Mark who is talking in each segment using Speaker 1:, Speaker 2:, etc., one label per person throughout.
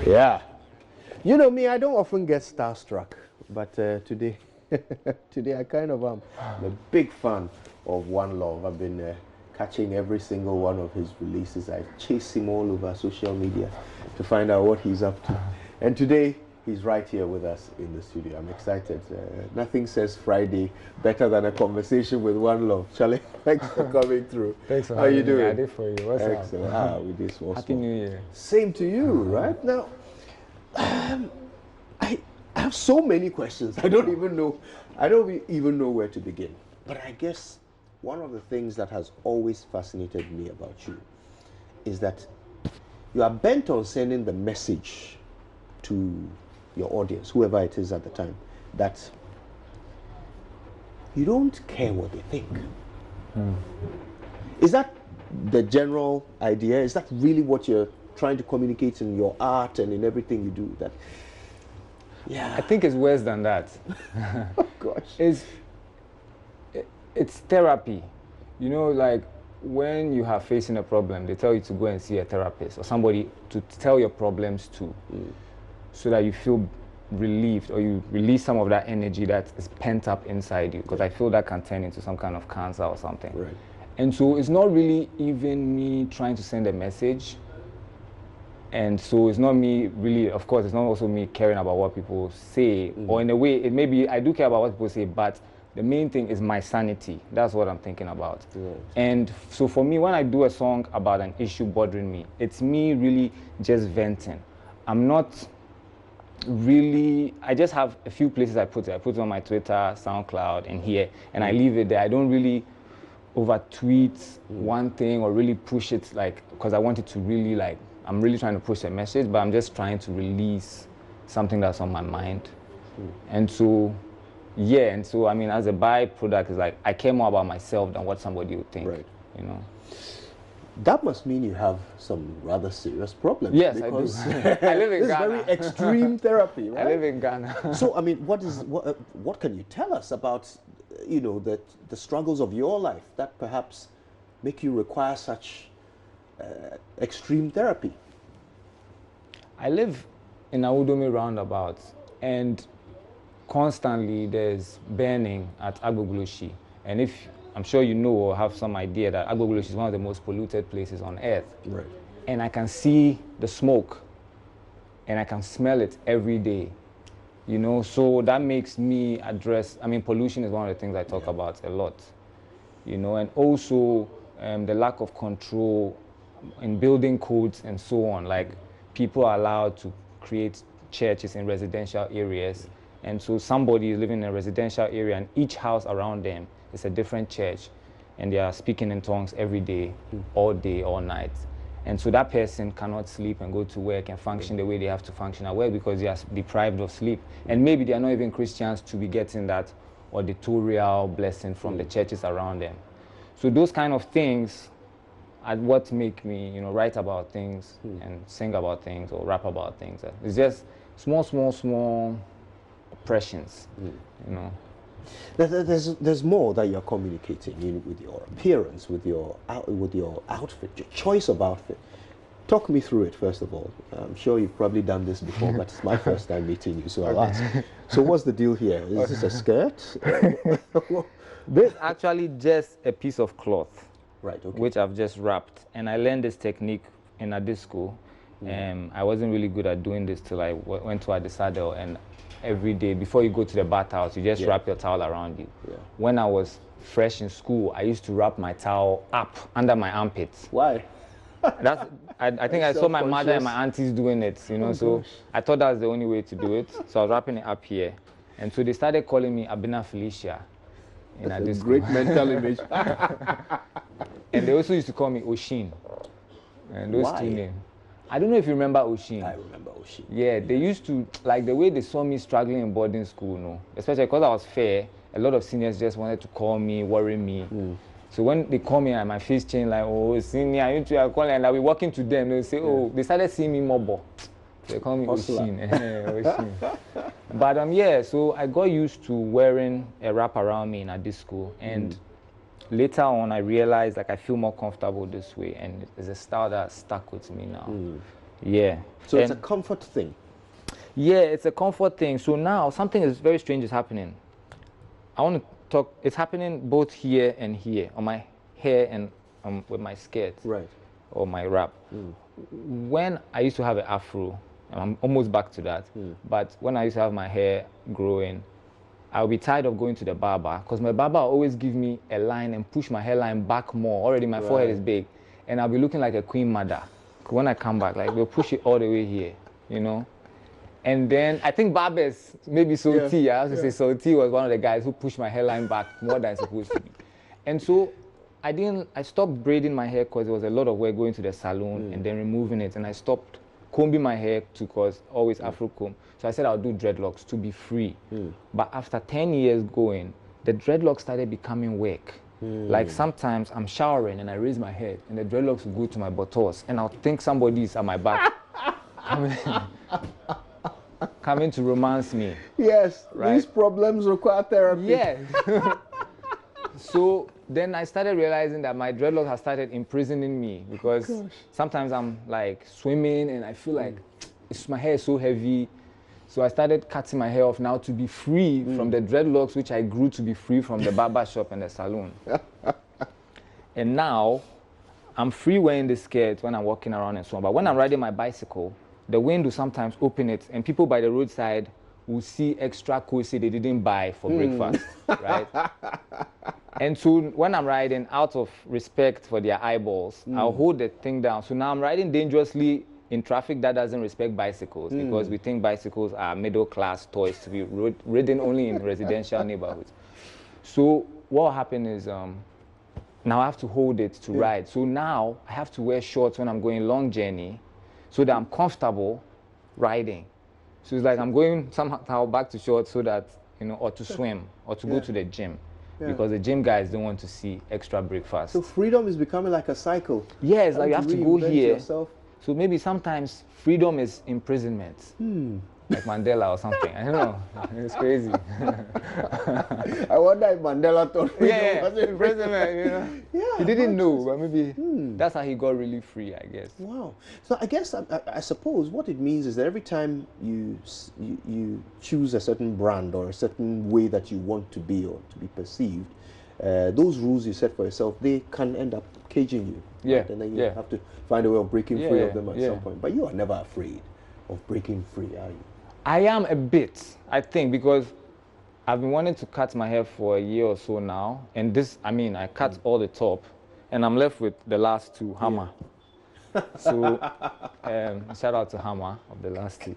Speaker 1: Yeah. You know me, I don't often get starstruck, but today, today I kind of am. I'm a big fan of Wanlov. I've been catching every single one of his releases. I chase him all over social media to find out what he's up to. And today, he's right here with us in the studio. I'm excited. Nothing says Friday better than a conversation with Wanlov. Charlie, thanks for coming through.
Speaker 2: Thanks for
Speaker 1: How you
Speaker 2: having
Speaker 1: doing?
Speaker 2: me. I did for you. What's
Speaker 1: Excellent.
Speaker 2: up?
Speaker 1: We did small.
Speaker 2: Happy New Year.
Speaker 1: Same to you, right? Now, I have so many questions. I don't even know where to begin. But I guess one of the things that has always fascinated me about you is that you are bent on sending the message to your audience, whoever it is at the time, that you don't care what they think. Is that the general idea? Is that really what you're trying to communicate in your art and in everything you do? That, yeah.
Speaker 2: I think it's worse than that.
Speaker 1: Oh gosh.
Speaker 2: It's therapy. You know, like when you are facing a problem, they tell you to go and see a therapist or somebody to tell your problems to, so that you feel relieved or you release some of that energy that is pent up inside you. Because I feel that can turn into some kind of cancer or something.
Speaker 1: Right.
Speaker 2: And so it's not really even me trying to send a message. And so it's not me really, of course, it's not also me caring about what people say. Or in a way, it may be, I do care about what people say, but the main thing is my sanity. That's what I'm thinking about. Right. And so for me, when I do a song about an issue bothering me, it's me really just venting. I'm not really, I just have a few places I put it. I put it on my Twitter, SoundCloud, and here, and I leave it there. I don't really over tweet one thing or really push it, like, because I want it to really, like, I'm really trying to push a message, but I'm just trying to release something that's on my mind. And so, yeah, and so, I mean, as a byproduct, it's like, I care more about myself than what somebody would think,
Speaker 1: right.
Speaker 2: You know?
Speaker 1: That must mean you have some rather serious problems.
Speaker 2: Yes,
Speaker 1: because
Speaker 2: I do. I live in
Speaker 1: this
Speaker 2: Ghana.
Speaker 1: is very extreme therapy, right?
Speaker 2: I live in Ghana.
Speaker 1: So, I mean, what can you tell us about, you know, the struggles of your life that perhaps make you require such extreme therapy?
Speaker 2: I live in Awudome roundabout, and constantly there's burning at Agbogloshi. And if I'm sure you know or have some idea that Agbogloshi is one of the most polluted places on earth.
Speaker 1: Right.
Speaker 2: And I can see the smoke and I can smell it every day. You know, so that makes me address, I mean, pollution is one of the things I talk about a lot. You know, and also the lack of control in building codes and so on. Like, people are allowed to create churches in residential areas. And so somebody is living in a residential area and each house around them is a different church. And they are speaking in tongues every day, all night. And so that person cannot sleep and go to work and function the way they have to function at work because they are deprived of sleep. And maybe they are not even Christians to be getting that auditorial blessing from the churches around them. So those kind of things are what make me, you know, write about things and sing about things or rap about things. It's just small oppressions, you know.
Speaker 1: There's more that you're communicating with your appearance, with your outfit, your choice of outfit. Talk me through it, first of all. I'm sure you've probably done this before, but it's my first time meeting you, so I'll ask. So what's the deal here? Is this a skirt?
Speaker 2: This is actually just a piece of cloth,
Speaker 1: right? Okay.
Speaker 2: Which I've just wrapped. And I learned this technique in a disco. I wasn't really good at doing this till I went to Adisadel, and every day before you go to the bathhouse, you just wrap your towel around you. Yeah. When I was fresh in school, I used to wrap my towel up under my armpits.
Speaker 1: Why?
Speaker 2: I think I saw my mother and my aunties doing it, you know, so I thought that was the only way to do it. So I was wrapping it up here. And so they started calling me Abina Felicia.
Speaker 1: That's a great mental image.
Speaker 2: And they also used to call me Oshin. And those two names. I don't know if you remember Oshin.
Speaker 1: I remember Oshin.
Speaker 2: Yeah, they used to, like the way they saw me struggling in boarding school, no? Especially because I was fair, a lot of seniors just wanted to call me, worry me. So when they call me and my face changed, like, oh, senior, you two are calling, and I'll be walking to them, they'll say, oh, they started seeing me more. They call me Oshin. Oshin. But yeah, so I got used to wearing a wrap around me in a disco, and later on I realized like I feel more comfortable this way, and it's a style that stuck with me now. Yeah.
Speaker 1: So it's a comfort thing.
Speaker 2: Yeah, it's a comfort thing. So now something is very strange is happening. I want to talk. It's happening both here and here on my hair and with my skirt.
Speaker 1: Right.
Speaker 2: Or my wrap. When I used to have an afro, and I'm almost back to that, but when I used to have my hair growing, I'll be tired of going to the barber because my barber always give me a line and push my hairline back more. Already my forehead is big, and I'll be looking like a queen mother. When I come back, like they'll push it all the way here, you know. And then I think barbers, maybe Salty, I have to say Salty was one of the guys who pushed my hairline back more than it's supposed to be. And so I stopped braiding my hair because there was a lot of work going to the salon and then removing it, and I stopped combing my hair to cause always Afro comb. So I said I'll do dreadlocks to be free. But after 10 years going, the dreadlocks started becoming work. Like sometimes I'm showering and I raise my head and the dreadlocks will go to my buttocks and I'll think somebody is at my back coming to romance me.
Speaker 1: Yes,
Speaker 2: right?
Speaker 1: These problems require therapy.
Speaker 2: Yeah. So then I started realizing that my dreadlocks have started imprisoning me because sometimes I'm like swimming and I feel like my hair is so heavy. So I started cutting my hair off now to be free from the dreadlocks, which I grew to be free from the barber shop and the salon. And now I'm free wearing the skirt when I'm walking around and so on. But when I'm riding my bicycle, the wind will sometimes open it and people by the roadside will see extra cozy they didn't buy for breakfast, right? And so when I'm riding, out of respect for their eyeballs, I'll hold the thing down. So now I'm riding dangerously in traffic that doesn't respect bicycles because we think bicycles are middle-class toys to be ridden only in residential neighborhoods. So what happened is now I have to hold it to ride. So now I have to wear shorts when I'm going long journey so that I'm comfortable riding. So it's like I'm going somehow back to shorts so that, you know, or to swim or to go to the gym. Because the gym guys don't want to see extra breakfast.
Speaker 1: So freedom is becoming like a cycle.
Speaker 2: Yes, like you have to go here.
Speaker 1: Yourself.
Speaker 2: So maybe sometimes freedom is imprisonment. Like Mandela or something. I don't know. It's crazy.
Speaker 1: I wonder if Mandela thought freedom was
Speaker 2: imprisonment, you know.
Speaker 1: Yeah,
Speaker 2: he didn't know, but maybe that's how he got really free, I guess.
Speaker 1: Wow. So I guess, I suppose what it means is that every time you choose a certain brand or a certain way that you want to be or to be perceived, those rules you set for yourself, they can end up caging you.
Speaker 2: Yeah.
Speaker 1: Right? And then you have to find a way of breaking free of them at some point. But you are never afraid of breaking free, are you?
Speaker 2: I am a bit, I think, because I've been wanting to cut my hair for a year or so now. And this, I mean, I cut all the top and I'm left with the last two, Hammer. So shout out to Hammer of the last two.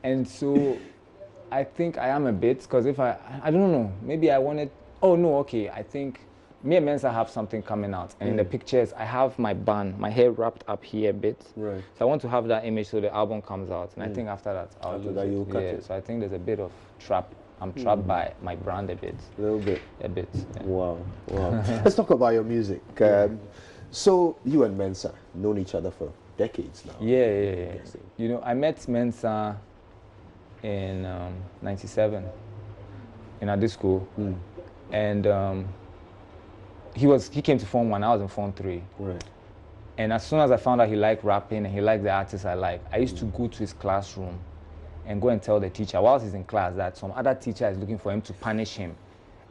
Speaker 2: And so I think I am a bit, because if I don't know, maybe I wanted, I think me and Mensa have something coming out. And in the pictures, I have my bun, my hair wrapped up here a bit.
Speaker 1: Right.
Speaker 2: So I want to have that image so the album comes out. And I think after that, I'll do that.
Speaker 1: You'll cut it.
Speaker 2: So I think there's a bit of trap. I'm trapped by my brand a bit.
Speaker 1: A little bit.
Speaker 2: A bit. Yeah.
Speaker 1: Wow. Let's talk about your music. So you and Mensa known each other for decades now.
Speaker 2: Yeah. You know, I met Mensa in '97 in our school, and he came to Form 1. I was in Form 3.
Speaker 1: Right.
Speaker 2: And as soon as I found out he liked rapping and he liked the artists I like, I used to go to his classroom and go and tell the teacher whilst he's in class that some other teacher is looking for him to punish him.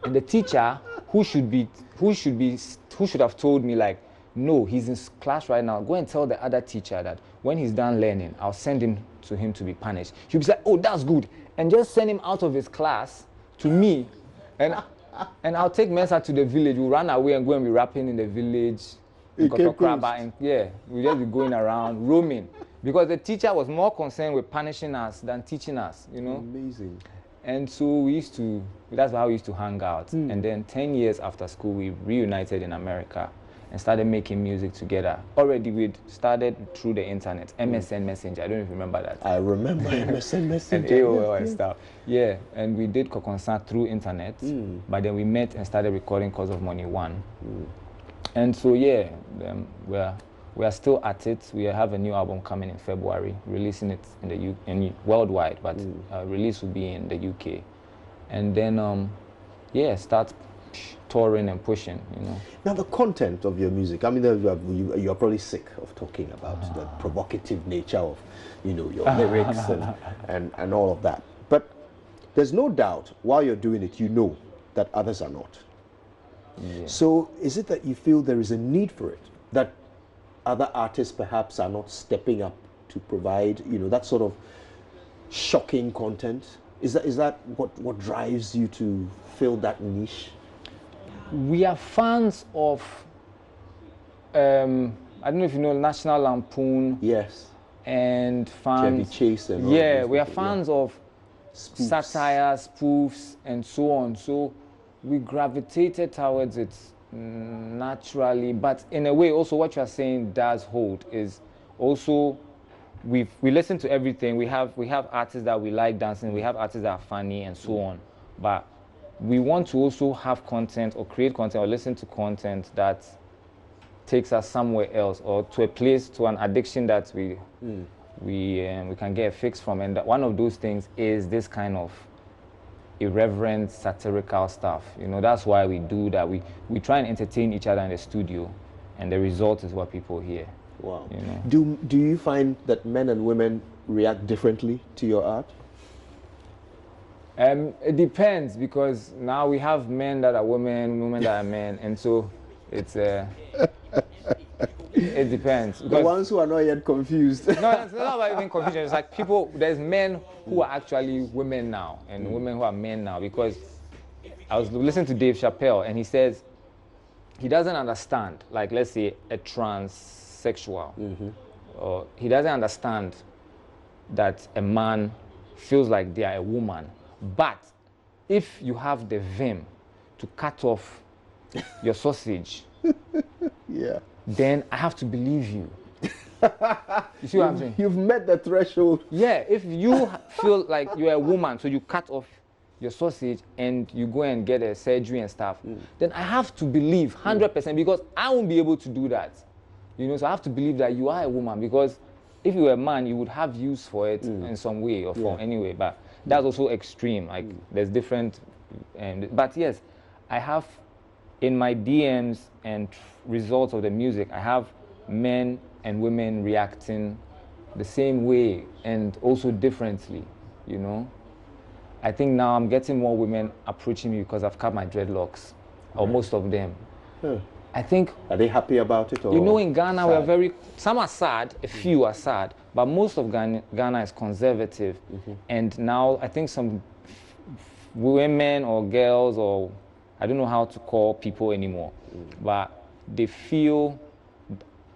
Speaker 2: And the teacher, who should have told me, like, no, he's in class right now, go and tell the other teacher that when he's done learning, I'll send him to be punished. He'll be like, oh, that's good. And just send him out of his class to me. And I'll take Mensa to the village. We'll run away and go and be rapping in the village. We'll just be going around, roaming. Because the teacher was more concerned with punishing us than teaching us, you know?
Speaker 1: Amazing.
Speaker 2: And so that's how we used to hang out. And then 10 years after school, we reunited in America and started making music together. Already we'd started through the internet, MSN Messenger. I don't know if you remember that.
Speaker 1: I remember MSN Messenger.
Speaker 2: And AOL and stuff. Yeah, and we did Kokonsat through internet, but then we met and started recording Cause of Money 1. And so we are still at it. We have a new album coming in February, releasing it in worldwide, but release will be in the UK. And then, start touring and pushing, you know.
Speaker 1: Now, the content of your music, I mean, you are probably sick of talking about the provocative nature of, you know, your lyrics and all of that. But there's no doubt while you're doing it, you know that others are not.
Speaker 2: Yeah.
Speaker 1: So is it that you feel there is a need for it, that other artists perhaps are not stepping up to provide, you know, that sort of shocking content? Is that what drives you to fill that niche?
Speaker 2: We are fans of, I don't know if you know National Lampoon.
Speaker 1: Yes.
Speaker 2: And fans.
Speaker 1: Chevy Chase and all
Speaker 2: yeah,
Speaker 1: those
Speaker 2: we are
Speaker 1: people,
Speaker 2: fans
Speaker 1: yeah.
Speaker 2: of
Speaker 1: Spoofs.
Speaker 2: satire, spoofs, and so on. So we gravitated towards it naturally. But in a way, also what you are saying does hold. Is also we listen to everything. We have artists that we like dancing. We have artists that are funny and so on. But we want to also have content or create content or listen to content that takes us somewhere else or to a place, to an addiction that we can get a fix from. And one of those things is this kind of irreverent, satirical stuff. You know, that's why we do that. We try and entertain each other in the studio, and the result is what people hear.
Speaker 1: Wow.
Speaker 2: You know?
Speaker 1: Do you find that men and women react differently to your art?
Speaker 2: It depends, because now we have men that are women, women that are men, and so it's it depends.
Speaker 1: The ones who are not yet confused.
Speaker 2: No, it's not about even confusion. It's like people. There's men who are actually women now, and women who are men now. Because I was listening to Dave Chappelle, and he says he doesn't understand. Like, let's say a transsexual, or he doesn't understand that a man feels like they are a woman. But if you have the vim to cut off your sausage,
Speaker 1: yeah,
Speaker 2: then I have to believe you. You see what I'm saying?
Speaker 1: You've met the threshold.
Speaker 2: Yeah, if you feel like you're a woman, so you cut off your sausage and you go and get a surgery and stuff, then I have to believe 100% because I won't be able to do that. You know, so I have to believe that you are a woman, because if you were a man, you would have use for it in some way or form anyway. But that's also extreme. Like there's different, but yes, I have in my DMs and results of the music, I have men and women reacting the same way and also differently, you know. I think now I'm getting more women approaching me because I've cut my dreadlocks, or most of them. I think.
Speaker 1: Are they happy about it? Or
Speaker 2: you know, in Ghana,
Speaker 1: sad?
Speaker 2: we are very, some are sad, a few are sad, but most of Ghana is conservative. And now I think some women or girls, or I don't know how to call people anymore, but they feel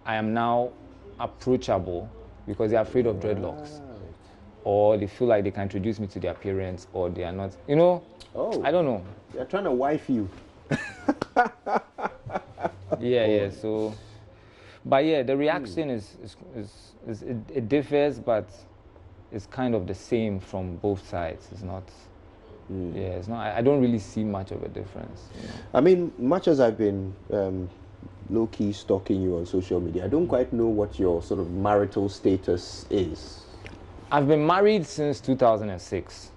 Speaker 2: I am now approachable because they're afraid of dreadlocks. Or they feel like they can introduce me to their parents, or they are not, you know, I don't know.
Speaker 1: They're trying to wife you.
Speaker 2: Yeah, so, but yeah, the reaction it differs, but it's kind of the same from both sides. It's not, yeah, it's not, I don't really see much of a difference. You know?
Speaker 1: I mean, much as I've been low-key stalking you on social media, I don't quite know what your sort of marital status is.
Speaker 2: I've been married since 2006,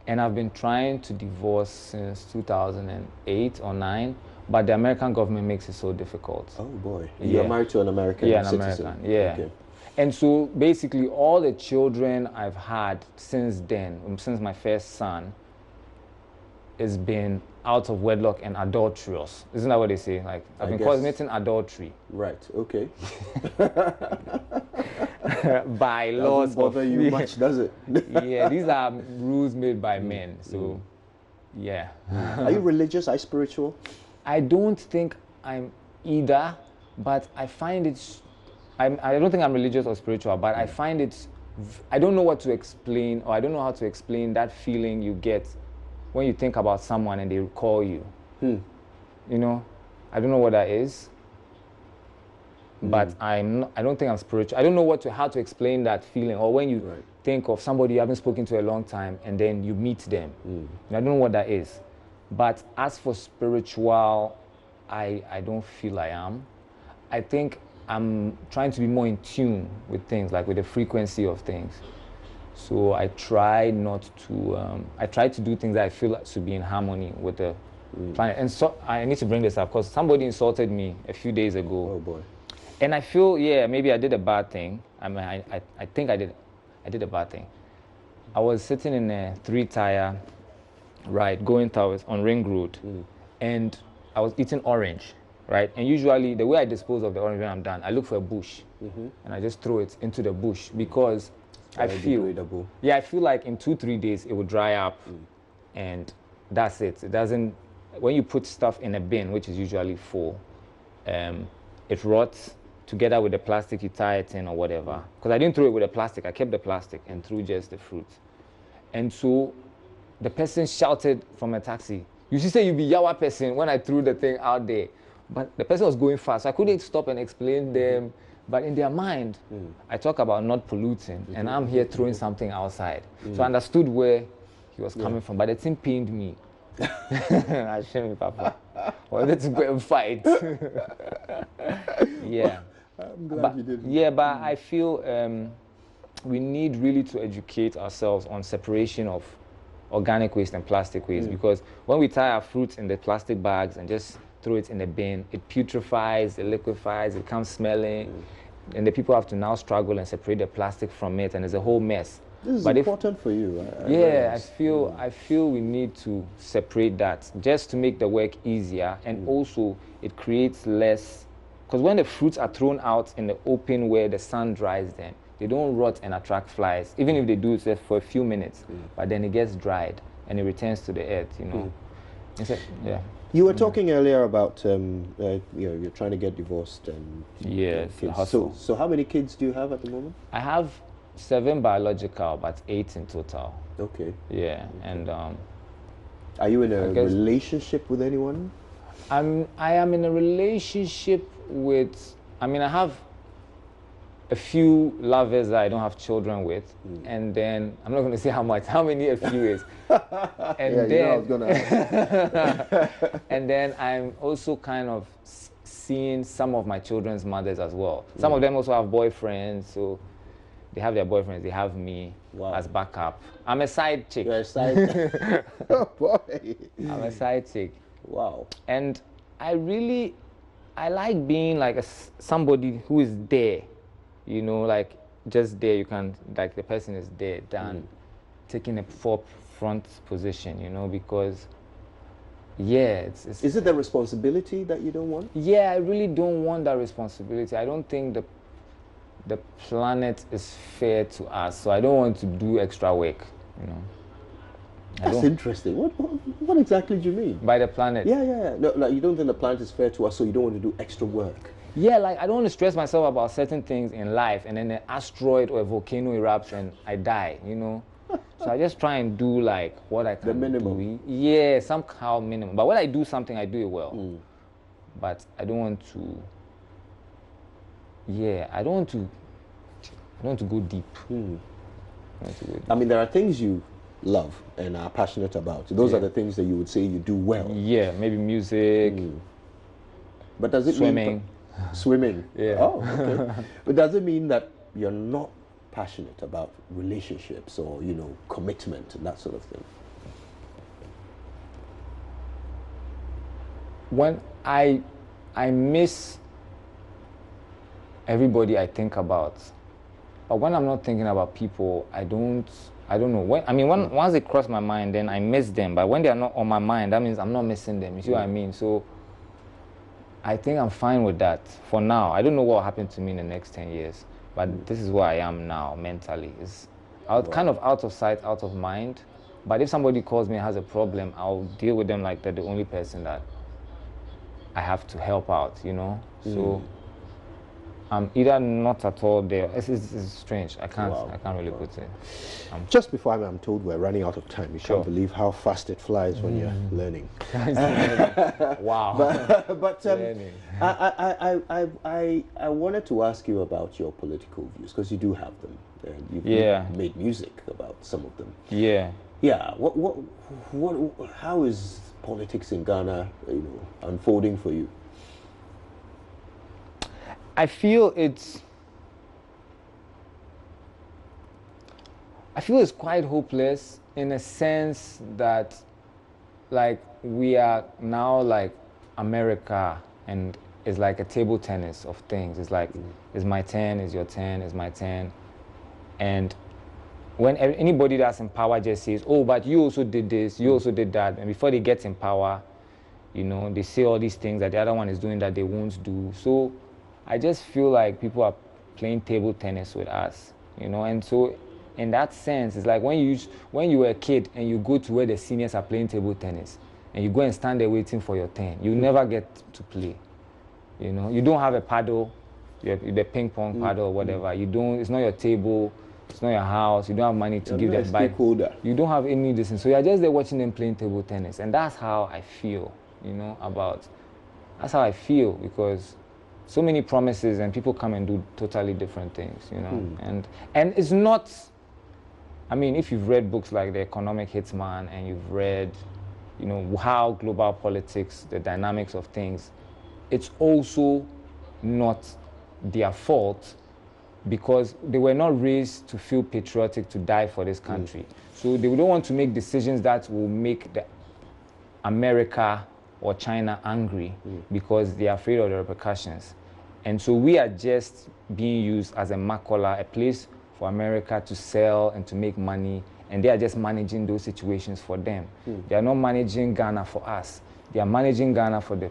Speaker 2: and I've been trying to divorce since 2008 or 9, but the American government makes it so difficult.
Speaker 1: Oh boy.
Speaker 2: Yeah.
Speaker 1: You're married to an American citizen?
Speaker 2: Yeah, an American, yeah.
Speaker 1: Okay.
Speaker 2: And so basically all the children I've had since then, since my first son, has been out of wedlock and adulterous. Isn't that what they say? Like, I've been committing adultery.
Speaker 1: Right, okay.
Speaker 2: By laws
Speaker 1: Doesn't bother you much, does it?
Speaker 2: Yeah, these are rules made by men, so yeah.
Speaker 1: Are you religious? Are you spiritual?
Speaker 2: I don't think I'm either, but I find it, I don't think I'm religious or spiritual, but I find it, I don't know what to explain, or I don't know how to explain that feeling you get when you think about someone and they call you. You know, I don't know what that is, but I don't think I'm spiritual. I don't know how to explain that feeling, or when you think of somebody you haven't spoken to a long time and then you meet them. I don't know what that is. But as for spiritual, I don't feel I am. I think I'm trying to be more in tune with things, like with the frequency of things. So I try not to, I try to do things that I feel should be in harmony with the planet. And so I need to bring this up because somebody insulted me a few days ago.
Speaker 1: Oh boy.
Speaker 2: And I feel, yeah, maybe I did a bad thing. I mean, I think I did a bad thing. I was sitting in a 3-tire ride going towards on Ring Road, and I was eating orange, right? And usually the way I dispose of the orange when I'm done, I look for a bush, and I just throw it into the bush because I feel, I feel like in 2-3 days it will dry up, and that's it. It doesn't. When you put stuff in a bin, which is usually full, it rots together with the plastic you tie it in or whatever. Because I didn't throw it with the plastic, I kept the plastic and threw just the fruit. And so the person shouted from a taxi, "You should say you be yawa person," when I threw the thing out there. But the person was going fast, so I couldn't stop and explain them. But in their mind, I talk about not polluting, and I'm here throwing something outside. So I understood where he was coming from, but the thing pained me. I shame me, Papa. Wanted to go and fight. Yeah.
Speaker 1: I'm glad you didn't.
Speaker 2: Yeah, but I feel we need really to educate ourselves on separation of organic waste and plastic waste, because when we tie our fruits in the plastic bags and just throw it in the bin, it putrefies, it liquefies, it comes smelling, and the people have to now struggle and separate the plastic from it, and it's a whole mess.
Speaker 1: This is important for you.
Speaker 2: I feel we need to separate that just to make the work easier, and also it creates less, because when the fruits are thrown out in the open where the sun dries them, they don't rot and attract flies, even if they do it for a few minutes, but then it gets dried and it returns to the earth, you know. Yeah.
Speaker 1: You were talking earlier about you're trying to get divorced and kids. So how many kids do you have at the moment?
Speaker 2: I have 7 biological, but 8 in total.
Speaker 1: Okay.
Speaker 2: Yeah, and
Speaker 1: are you in a relationship with anyone?
Speaker 2: I am in a relationship with. I mean, I have a few lovers that I don't have children with, and then I'm not going to say how many a few is. And and then I'm also kind of seeing some of my children's mothers as well. Some of them also have boyfriends, so they have their boyfriends, they have me as backup. I'm a side chick.
Speaker 1: You're a side oh boy.
Speaker 2: I'm a side chick.
Speaker 1: Wow.
Speaker 2: And I like being like somebody who is there, you know, like just there. You can, like, the person is there, done, taking a forefront position, you know, because
Speaker 1: is it the responsibility that you don't want?
Speaker 2: Yeah, I really don't want that responsibility. I don't think the planet is fair to us, so I don't want to do extra work, you know.
Speaker 1: That's interesting. What exactly do you mean
Speaker 2: by the planet?
Speaker 1: Yeah. No, like, you don't think the planet is fair to us, so you don't want to do extra work?
Speaker 2: Yeah, like, I don't want to stress myself about certain things in life, and then an asteroid or a volcano erupts and I die, you know. So I just try and do like what I can do. The minimum. Yeah, somehow minimum. But when I do something, I do it well. But I don't want to. Yeah, I don't want to go deep.
Speaker 1: I mean, there are things you love and are passionate about. Those are the things that you would say you do well.
Speaker 2: Yeah, maybe music.
Speaker 1: But does it
Speaker 2: mean
Speaker 1: swimming?
Speaker 2: Yeah.
Speaker 1: Oh, okay. But does it mean that you're not passionate about relationships or, you know, commitment and that sort of thing?
Speaker 2: When I miss everybody I think about, but when I'm not thinking about people, I don't know. Once they cross my mind, then I miss them. But when they are not on my mind, that means I'm not missing them. You see what I mean? So I think I'm fine with that for now. I don't know what will happen to me in the next 10 years, but this is where I am now mentally. It's kind of out of sight, out of mind. But if somebody calls me and has a problem, I'll deal with them like they're the only person that I have to help out, you know? So I'm either not at all there. It's strange. I can't really put it.
Speaker 1: Just before I'm told we're running out of time. You can't believe how fast it flies when you're learning.
Speaker 2: Wow.
Speaker 1: But I wanted to ask you about your political views, because you do have them. And you've made music about some of them. Yeah. Yeah. How is politics in Ghana, you know, unfolding for you?
Speaker 2: I feel it's quite hopeless, in a sense that like we are now like America, and it's like a table tennis of things. It's like, it's my turn, it's your turn, it's my turn. And when anybody that's in power just says, oh, but you also did this, you also did that, and before they get in power, you know, they say all these things that the other one is doing that they won't do. So I just feel like people are playing table tennis with us, you know. And so in that sense, it's like when you were a kid and you go to where the seniors are playing table tennis and you go and stand there waiting for your turn, you never get to play. You know, you don't have a paddle, the ping pong paddle or whatever. You don't, it's not your table, it's not your house, you don't have money to give them back. You don't have any distance. So you're just there watching them playing table tennis. And that's how I feel, you know, that's how I feel, because so many promises and people come and do totally different things, you know. And it's not, I mean, if you've read books like The Economic Hitman and you've read, you know, how global politics, the dynamics of things, it's also not their fault, because they were not raised to feel patriotic, to die for this country. So they don't want to make decisions that will make America or China angry, because they're afraid of the repercussions. And so we are just being used as a makola, a place for America to sell and to make money, and they are just managing those situations for them. They are not managing Ghana for us. They are managing Ghana for the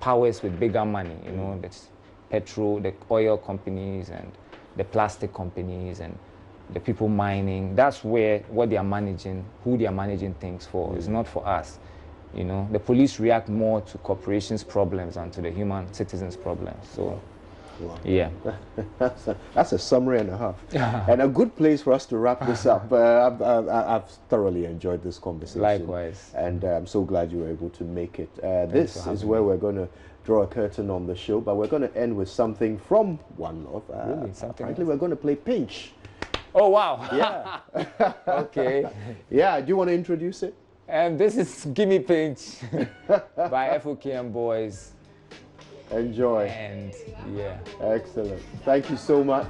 Speaker 2: powers with bigger money, you know, that's petrol, the oil companies and the plastic companies and the people mining. That's what they are managing, who they are managing things for. It's not for us. You know, the police react more to corporations' problems than to the human citizens' problems. So, yeah.
Speaker 1: That's a summary and a half. And a good place for us to wrap this up. I've thoroughly enjoyed this conversation.
Speaker 2: Likewise.
Speaker 1: And I'm so glad you were able to make it. This is where we're going to draw a curtain on the show, but we're going to end with something from Wanlov.
Speaker 2: Really? Something
Speaker 1: apparently, we're going to play Pinch.
Speaker 2: Oh, wow.
Speaker 1: Yeah.
Speaker 2: Okay.
Speaker 1: Yeah, do you want to introduce it?
Speaker 2: This is Gimme Pinch by FOKM Boys.
Speaker 1: Enjoy.
Speaker 2: And yeah.
Speaker 1: Excellent. Thank you so much.